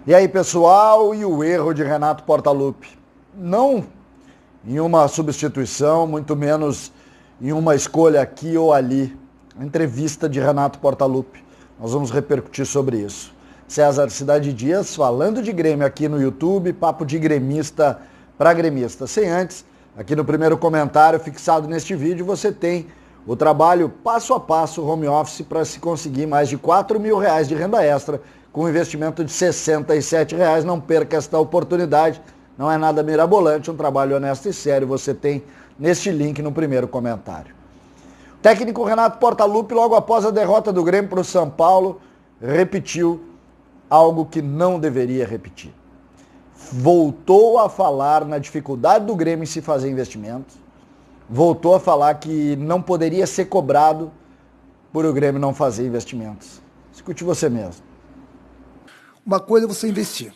E aí, pessoal, e o erro de Renato Portaluppi? Não em uma substituição, muito menos em uma escolha aqui ou ali. A entrevista de Renato Portaluppi. Nós vamos repercutir sobre isso. César Cidade Dias falando de Grêmio aqui no YouTube, papo de gremista para gremista. Sem antes, aqui no primeiro comentário fixado neste vídeo, você tem o trabalho passo a passo home office para se conseguir mais de R$4.000 de renda extra com um investimento de R$67. Não perca esta oportunidade, não é nada mirabolante, um trabalho honesto e sério, você tem neste link no primeiro comentário. O técnico Renato Portaluppi, logo após a derrota do Grêmio para o São Paulo, repetiu algo que não deveria repetir. Voltou a falar na dificuldade do Grêmio em se fazer investimentos, voltou a falar que não poderia ser cobrado por o Grêmio não fazer investimentos. Escute você mesmo. Uma coisa é você investir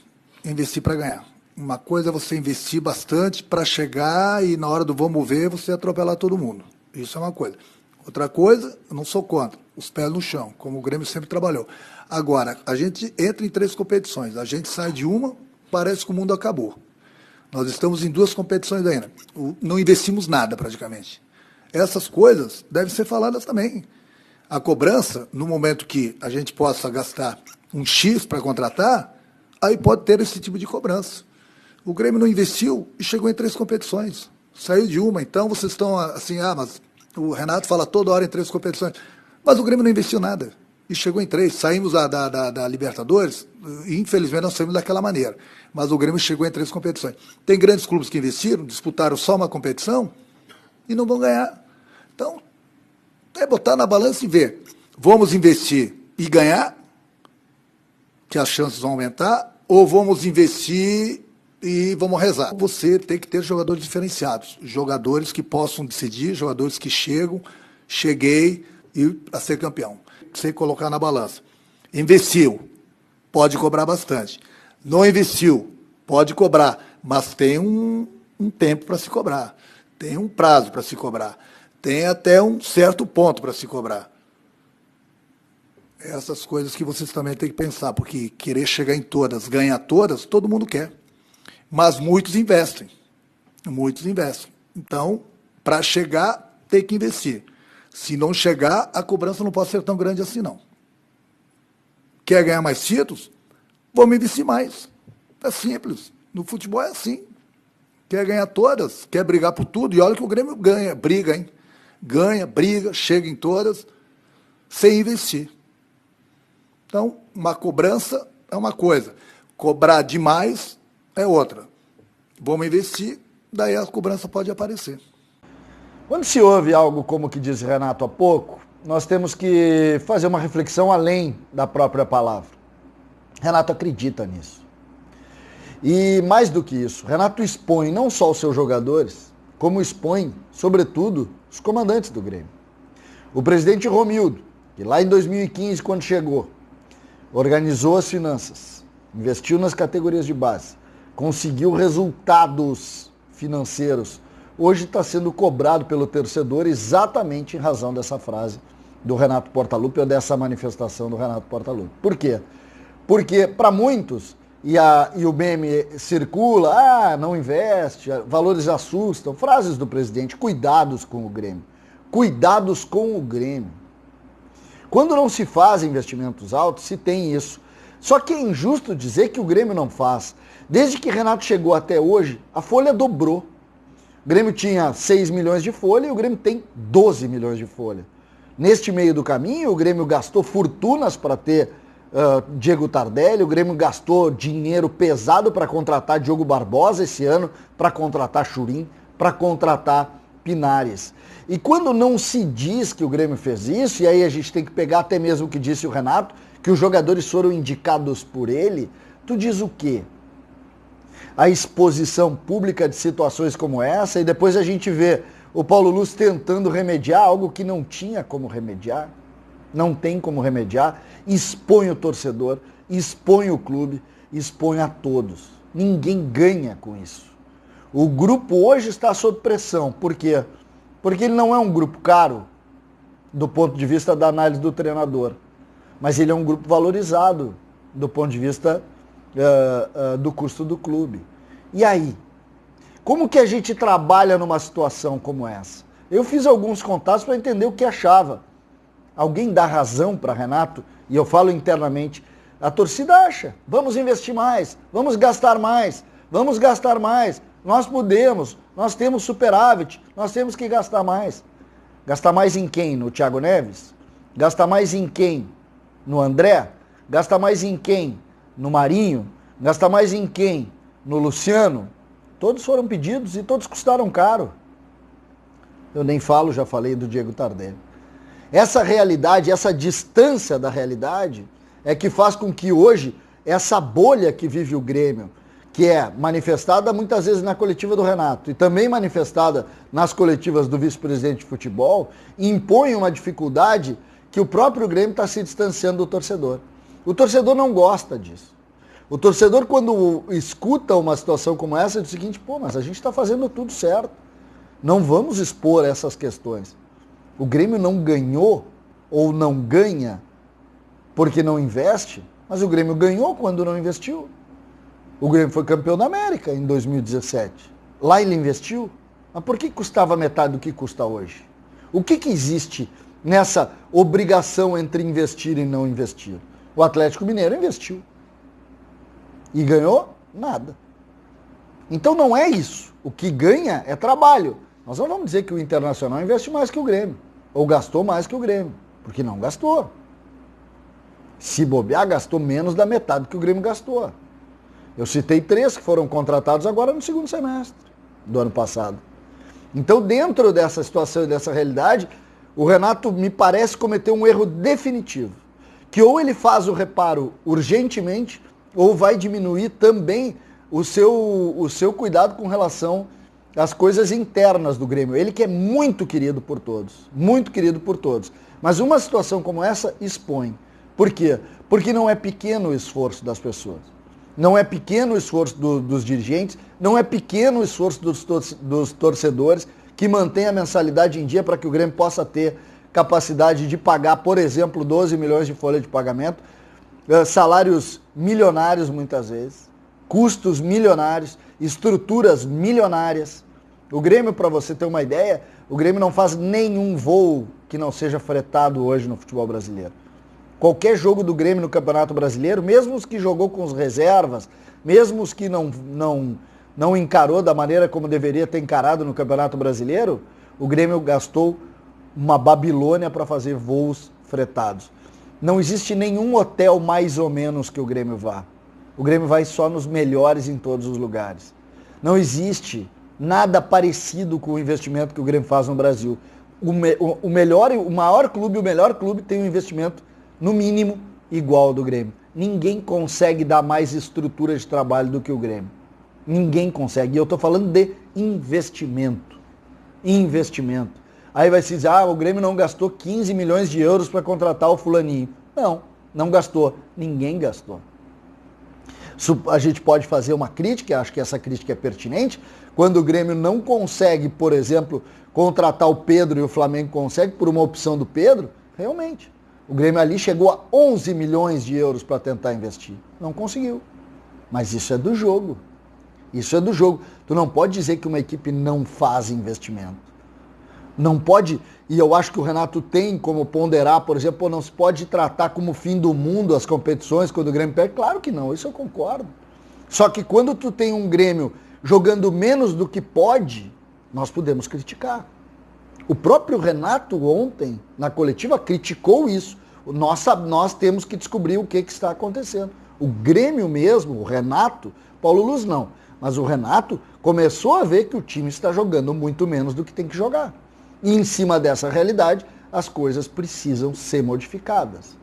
para ganhar. Uma coisa é você investir bastante para chegar e na hora do vamos ver você atropelar todo mundo. Isso é uma coisa. Outra coisa, eu não sou contra, os pés no chão, como o Grêmio sempre trabalhou. Agora, a gente entra em 3 competições, a gente sai de uma, parece que o mundo acabou. Nós estamos em 2 competições ainda, não investimos nada praticamente. Essas coisas devem ser faladas também. A cobrança, no momento que a gente possa gastar um X para contratar, aí pode ter esse tipo de cobrança. O Grêmio não investiu e chegou em 3 competições. Saiu de uma, então vocês estão assim, mas o Renato fala toda hora em 3 competições. Mas o Grêmio não investiu nada e chegou em 3. Saímos da Libertadores e infelizmente não saímos daquela maneira. Mas o Grêmio chegou em 3 competições. Tem grandes clubes que investiram, disputaram só uma competição e não vão ganhar. Então, é botar na balança e ver. Vamos investir e ganhar, que as chances vão aumentar, ou vamos investir e vamos rezar. Você tem que ter jogadores diferenciados, jogadores que possam decidir, jogadores que cheguei e a ser campeão. Você colocar na balança. Investiu, pode cobrar bastante. Não investiu, pode cobrar, mas tem um tempo para se cobrar, tem um prazo para se cobrar, tem até um certo ponto para se cobrar. Essas coisas que vocês também têm que pensar, porque querer chegar em todas, ganhar todas, todo mundo quer. Mas muitos investem. Então, para chegar, tem que investir. Se não chegar, a cobrança não pode ser tão grande assim, não. Quer ganhar mais títulos? Vamos investir mais. É simples. No futebol é assim. Quer ganhar todas, quer brigar por tudo. E olha que o Grêmio ganha, briga, hein? Ganha, briga, chega em todas, sem investir. Então, uma cobrança é uma coisa. Cobrar demais é outra. Vamos investir, daí a cobrança pode aparecer. Quando se ouve algo como o que disse Renato há pouco, nós temos que fazer uma reflexão além da própria palavra. Renato acredita nisso. E mais do que isso, Renato expõe não só os seus jogadores, como expõe, sobretudo, os comandantes do Grêmio. O presidente Romildo, que lá em 2015, quando chegou, organizou as finanças, investiu nas categorias de base, conseguiu resultados financeiros. Hoje está sendo cobrado pelo torcedor exatamente em razão dessa frase do Renato Portaluppi ou dessa manifestação do Renato Portaluppi. Por quê? Porque para muitos, e o meme circula, não investe, valores assustam, frases do presidente, cuidados com o Grêmio. Cuidados com o Grêmio. Quando não se faz investimentos altos, se tem isso. Só que é injusto dizer que o Grêmio não faz. Desde que Renato chegou até hoje, a folha dobrou. O Grêmio tinha 6 milhões de folha e o Grêmio tem 12 milhões de folha. Neste meio do caminho, o Grêmio gastou fortunas para ter Diego Tardelli, o Grêmio gastou dinheiro pesado para contratar Diogo Barbosa esse ano, para contratar Churin, para contratar Pinares. E quando não se diz que o Grêmio fez isso, e aí a gente tem que pegar até mesmo o que disse o Renato, que os jogadores foram indicados por ele, tu diz o quê? A exposição pública de situações como essa, e depois a gente vê o Paulo Luz tentando remediar algo que não tinha como remediar, não tem como remediar, expõe o torcedor, expõe o clube, expõe a todos. Ninguém ganha com isso. O grupo hoje está sob pressão. Por quê? Porque ele não é um grupo caro do ponto de vista da análise do treinador, mas ele é um grupo valorizado do ponto de vista do custo do clube. E aí? Como que a gente trabalha numa situação como essa? Eu fiz alguns contatos para entender o que achava. Alguém dá razão para Renato? E eu falo internamente, a torcida acha, vamos investir mais, vamos gastar mais, vamos gastar mais, nós podemos, nós temos superávit, nós temos que gastar mais. Gastar mais em quem? No Thiago Neves? Gastar mais em quem? No André? Gastar mais em quem? No Marinho? Gastar mais em quem? No Luciano? Todos foram pedidos e todos custaram caro. Eu nem falo, já falei do Diego Tardelli. Essa realidade, essa distância da realidade é que faz com que hoje essa bolha que vive o Grêmio, que é manifestada muitas vezes na coletiva do Renato e também manifestada nas coletivas do vice-presidente de futebol, impõe uma dificuldade que o próprio Grêmio está se distanciando do torcedor. O torcedor não gosta disso. O torcedor, quando escuta uma situação como essa, diz o seguinte, mas a gente está fazendo tudo certo. Não vamos expor essas questões. O Grêmio não ganhou ou não ganha porque não investe, mas o Grêmio ganhou quando não investiu. O Grêmio foi campeão da América em 2017. Lá ele investiu. Mas por que custava metade do que custa hoje? O que existe nessa obrigação entre investir e não investir? O Atlético Mineiro investiu. E ganhou? Nada. Então não é isso. O que ganha é trabalho. Nós não vamos dizer que o Internacional investe mais que o Grêmio. Ou gastou mais que o Grêmio. Porque não gastou. Se bobear, gastou menos da metade do que o Grêmio gastou. Eu citei 3 que foram contratados agora no segundo semestre do ano passado. Então, dentro dessa situação e dessa realidade, o Renato, me parece, cometeu um erro definitivo. Que ou ele faz o reparo urgentemente, ou vai diminuir também o seu cuidado com relação às coisas internas do Grêmio. Ele que é muito querido por todos. Muito querido por todos. Mas uma situação como essa expõe. Por quê? Porque não é pequeno o esforço das pessoas. Não é pequeno o esforço dos dirigentes, não é pequeno o esforço dos torcedores que mantém a mensalidade em dia para que o Grêmio possa ter capacidade de pagar, por exemplo, 12 milhões de folha de pagamento, salários milionários muitas vezes, custos milionários, estruturas milionárias. O Grêmio, para você ter uma ideia, o Grêmio não faz nenhum voo que não seja fretado hoje no futebol brasileiro. Qualquer jogo do Grêmio no Campeonato Brasileiro, mesmo os que jogou com os reservas, mesmo os que não encarou da maneira como deveria ter encarado no Campeonato Brasileiro, o Grêmio gastou uma Babilônia para fazer voos fretados. Não existe nenhum hotel mais ou menos que o Grêmio vá. O Grêmio vai só nos melhores em todos os lugares. Não existe nada parecido com o investimento que o Grêmio faz no Brasil. O maior clube tem um investimento no mínimo igual ao do Grêmio. Ninguém consegue dar mais estrutura de trabalho do que o Grêmio. Ninguém consegue. E eu estou falando de investimento. Investimento. Aí vai se dizer, o Grêmio não gastou 15 milhões de euros para contratar o fulaninho. Não gastou. Ninguém gastou. A gente pode fazer uma crítica, acho que essa crítica é pertinente, quando o Grêmio não consegue, por exemplo, contratar o Pedro e o Flamengo consegue por uma opção do Pedro, realmente. O Grêmio ali chegou a 11 milhões de euros para tentar investir. Não conseguiu. Mas isso é do jogo. Isso é do jogo. Tu não pode dizer que uma equipe não faz investimento. Não pode, e eu acho que o Renato tem como ponderar, por exemplo, não se pode tratar como fim do mundo as competições quando o Grêmio perde. Claro que não, isso eu concordo. Só que quando tu tem um Grêmio jogando menos do que pode, nós podemos criticar. O próprio Renato ontem, na coletiva, criticou isso. Nós temos que descobrir o que está acontecendo. O Grêmio mesmo, o Renato, Paulo Luz não, mas o Renato começou a ver que o time está jogando muito menos do que tem que jogar. E em cima dessa realidade, as coisas precisam ser modificadas.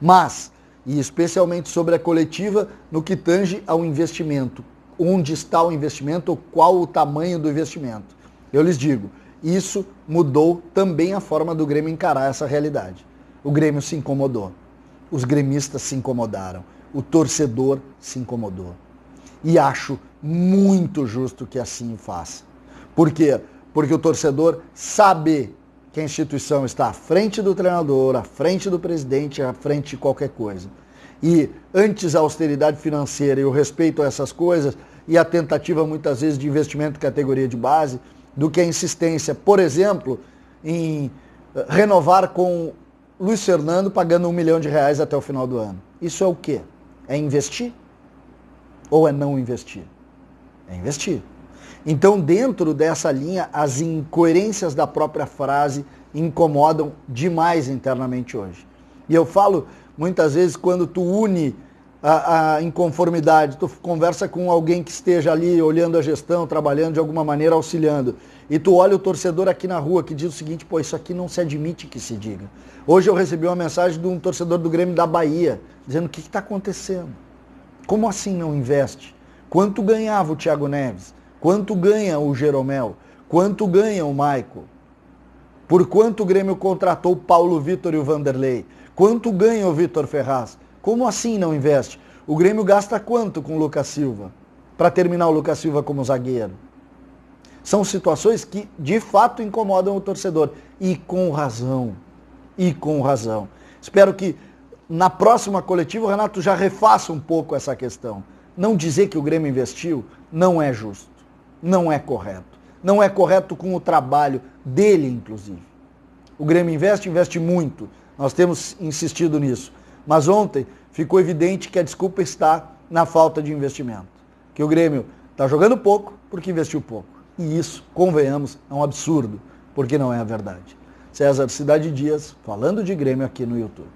Mas, e especialmente sobre a coletiva, no que tange ao investimento. Onde está o investimento ou qual o tamanho do investimento? Eu lhes digo, isso mudou também a forma do Grêmio encarar essa realidade. O Grêmio se incomodou. Os gremistas se incomodaram. O torcedor se incomodou. E acho muito justo que assim o faça. Por quê? Porque o torcedor sabe que a instituição está à frente do treinador, à frente do presidente, à frente de qualquer coisa. E antes a austeridade financeira e o respeito a essas coisas e a tentativa muitas vezes de investimento em categoria de base, do que a insistência, por exemplo, em renovar com Luiz Fernando pagando R$1 milhão até o final do ano. Isso é o quê? É investir? Ou é não investir? É investir. Então, dentro dessa linha, as incoerências da própria frase incomodam demais internamente hoje. E eu falo muitas vezes, quando tu une a inconformidade, tu conversa com alguém que esteja ali olhando a gestão, trabalhando de alguma maneira, auxiliando, e tu olha o torcedor aqui na rua que diz o seguinte, pô, isso aqui não se admite que se diga. Hoje eu recebi uma mensagem de um torcedor do Grêmio da Bahia, dizendo o que está acontecendo? Como assim não investe? Quanto ganhava o Thiago Neves? Quanto ganha o Jeromel? Quanto ganha o Maico? Por quanto o Grêmio contratou o Paulo Vitor e o Vanderlei? Quanto ganha o Vitor Ferraz? Como assim não investe? O Grêmio gasta quanto com o Lucas Silva? Para terminar o Lucas Silva como zagueiro? São situações que de fato incomodam o torcedor. E com razão. E com razão. Espero que na próxima coletiva o Renato já refaça um pouco essa questão. Não dizer que o Grêmio investiu não é justo. Não é correto. Não é correto com o trabalho dele, inclusive. O Grêmio investe muito. Nós temos insistido nisso. Mas ontem ficou evidente que a desculpa está na falta de investimento. Que o Grêmio está jogando pouco porque investiu pouco. E isso, convenhamos, é um absurdo, porque não é a verdade. César Cidade Dias, falando de Grêmio aqui no YouTube.